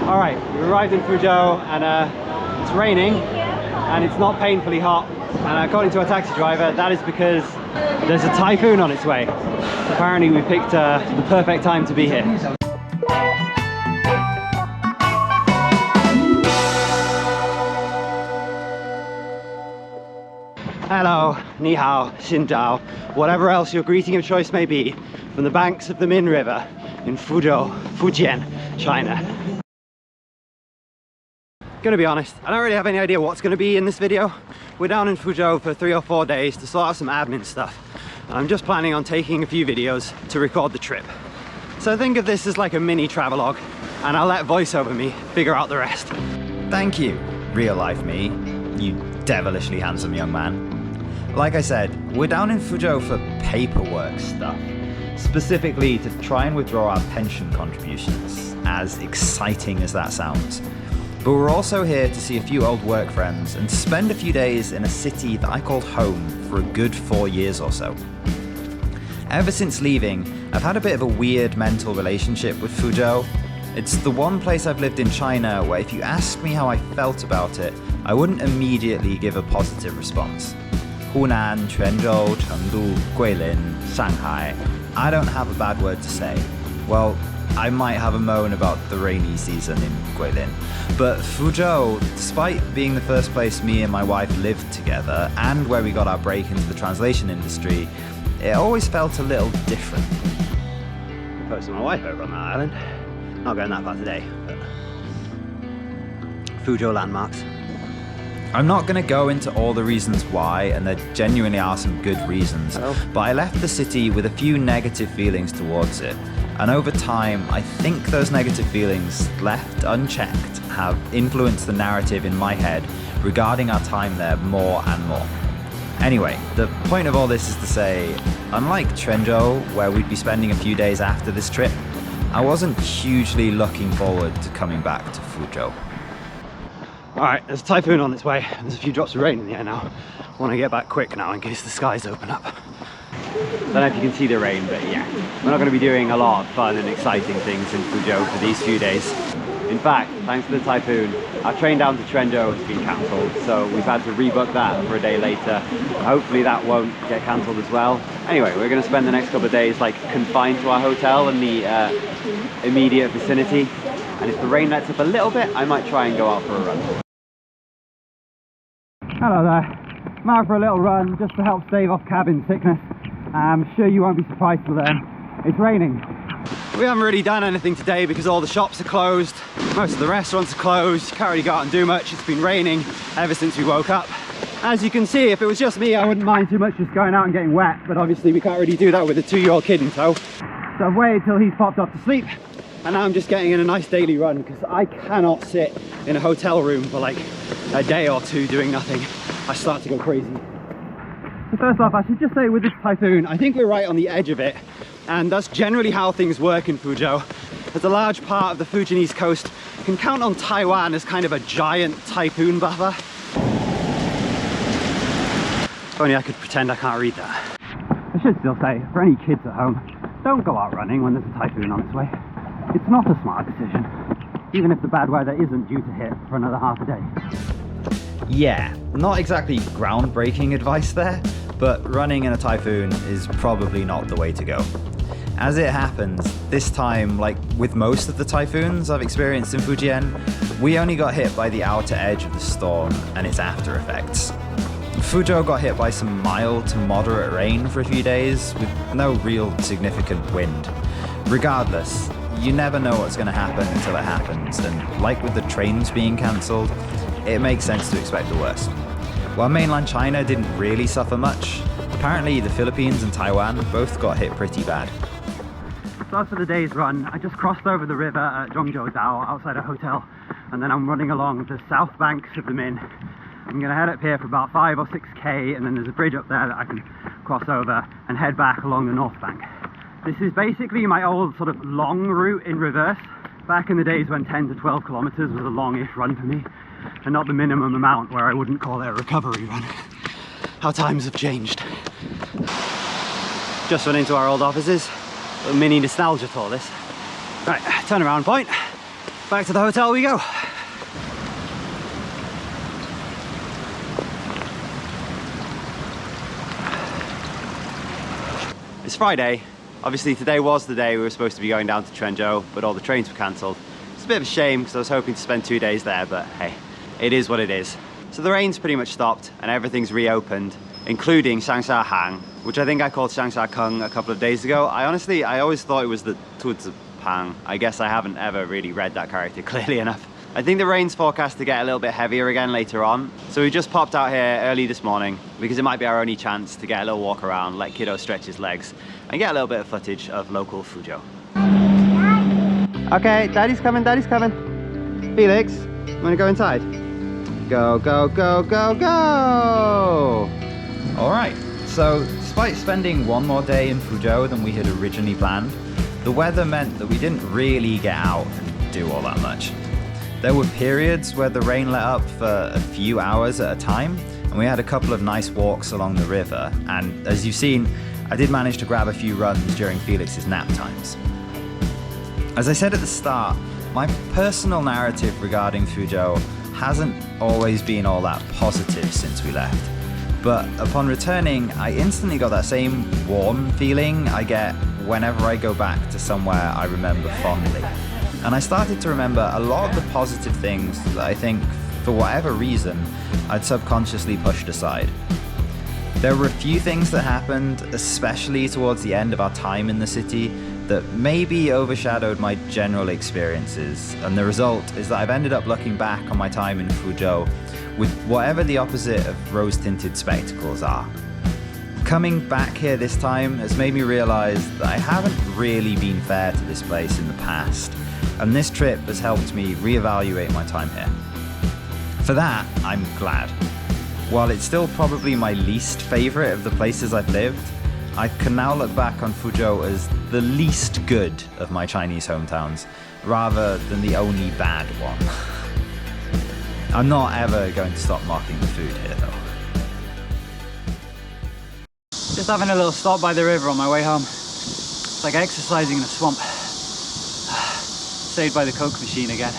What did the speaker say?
Alright, we arrived in Fuzhou and it's raining and it's not painfully hot, and according to our taxi driver that is because there's a typhoon on its way. Apparently we picked the perfect time to be here. Hello, ni hao, xin zhao, whatever else your greeting of choice may be, from the banks of the Min River in Fuzhou, Fujian, China. Gonna be honest, I don't really have any idea what's gonna be in this video. We're down in Fuzhou for 3 or 4 days to sort out some admin stuff. And I'm just planning on taking a few videos to record the trip. So think of this as like a mini travelogue, and I'll let voiceover me figure out the rest. Thank you, real life me, you devilishly handsome young man. Like I said, we're down in Fuzhou for paperwork stuff. Specifically to try and withdraw our pension contributions, as exciting as that sounds. But we're also here to see a few old work friends and spend a few days in a city that I called home for a good 4 years or so. Ever since leaving, I've had a bit of a weird mental relationship with Fuzhou. It's the one place I've lived in China where if you asked me how I felt about it, I wouldn't immediately give a positive response. Hunan, Quanzhou, Chengdu, Guilin, Shanghai, I don't have a bad word to say. Well, I might have a moan about the rainy season in Guilin. But Fuzhou, despite being the first place me and my wife lived together and where we got our break into the translation industry, it always felt a little different. I posted my wife over on that island. Not going that far today, but Fuzhou landmarks. I'm not going to go into all the reasons why, and there genuinely are some good reasons, but I left the city with a few negative feelings towards it. And over time, I think those negative feelings, left unchecked, have influenced the narrative in my head regarding our time there more and more. Anyway, the point of all this is to say, unlike Quanzhou, where we'd be spending a few days after this trip, I wasn't hugely looking forward to coming back to Fuzhou. Alright, there's a typhoon on its way. There's a few drops of rain in the air now. I want to get back quick now in case the skies open up. Don't know if you can see the rain, but yeah. We're not going to be doing a lot of fun and exciting things in Fuzhou for these few days. In fact, thanks to the typhoon, our train down to Quanzhou has been cancelled, so we've had to rebook that for a day later. Hopefully that won't get cancelled as well. Anyway, we're going to spend the next couple of days like confined to our hotel in the immediate vicinity. And if the rain lets up a little bit, I might try and go out for a run. Hello there. I'm out for a little run just to help stave off cabin sickness. I'm sure you won't be surprised to learn it's raining. We haven't really done anything today because all the shops are closed. Most of the restaurants are closed. You can't really go out and do much. It's been raining ever since we woke up. As you can see, if it was just me, I wouldn't mind too much just going out and getting wet, but obviously we can't really do that with a 2-year-old kid in tow. So I've waited till he's popped off to sleep. And now I'm just getting in a nice daily run because I cannot sit in a hotel room for like a day or two doing nothing. I start to go crazy. So first off, I should just say with this typhoon, I think we're right on the edge of it. And that's generally how things work in Fuzhou. As a large part of the Fujianese coast can count on Taiwan as kind of a giant typhoon buffer. If only I could pretend I can't read that. I should still say, for any kids at home, don't go out running when there's a typhoon on its way. It's not a smart decision, even if the bad weather isn't due to hit for another half a day. Yeah, not exactly groundbreaking advice there, but running in a typhoon is probably not the way to go. As it happens, this time, like with most of the typhoons I've experienced in Fujian, we only got hit by the outer edge of the storm and its after effects. Fuzhou got hit by some mild to moderate rain for a few days with no real significant wind. Regardless, you never know what's going to happen until it happens, and like with the trains being cancelled, it makes sense to expect the worst. While mainland China didn't really suffer much, apparently the Philippines and Taiwan both got hit pretty bad. So as for the day's run, I just crossed over the river at Zhongzhou outside a hotel, and then I'm running along the south banks of the Min. I'm going to head up here for about 5 or 6k, and then there's a bridge up there that I can cross over and head back along the north bank. This is basically my old sort of long route in reverse, back in the days when 10 to 12 kilometers was a longish run for me, and not the minimum amount where I wouldn't call it a recovery run. How times have changed. Just went into our old offices. A little mini nostalgia tour this. Right, turn around point. Back to the hotel we go. It's Friday. Obviously today was the day we were supposed to be going down to Fuzhou, but all the trains were cancelled. It's a bit of a shame because I was hoping to spend 2 days there, but hey, it is what it is. So the rain's pretty much stopped and everything's reopened, including Shangsha Hang, which I think I called Shangsha Kung a couple of days ago. I always thought it was the Tuzi Pang. I guess I haven't ever really read that character clearly enough. I think the rain's forecast to get a little bit heavier again later on. So we just popped out here early this morning because it might be our only chance to get a little walk around, let kiddo stretch his legs and get a little bit of footage of local Fuzhou. Okay, daddy's coming, daddy's coming. Felix, you wanna go inside? Go, go, go, go, go! All right, so despite spending one more day in Fuzhou than we had originally planned, the weather meant that we didn't really get out and do all that much. There were periods where the rain let up for a few hours at a time, and we had a couple of nice walks along the river, and as you've seen, I did manage to grab a few runs during Felix's nap times. As I said at the start, my personal narrative regarding Fuzhou hasn't always been all that positive since we left. But upon returning, I instantly got that same warm feeling I get whenever I go back to somewhere I remember fondly. And I started to remember a lot of the positive things that I think, for whatever reason, I'd subconsciously pushed aside. There were a few things that happened, especially towards the end of our time in the city, that maybe overshadowed my general experiences, and the result is that I've ended up looking back on my time in Fuzhou with whatever the opposite of rose-tinted spectacles are. Coming back here this time has made me realize that I haven't really been fair to this place in the past, and this trip has helped me reevaluate my time here. For that, I'm glad. While it's still probably my least favorite of the places I've lived, I can now look back on Fuzhou as the least good of my Chinese hometowns, rather than the only bad one. I'm not ever going to stop mocking the food here though. Just having a little stop by the river on my way home. It's like exercising in a swamp. Saved by the Coke machine again.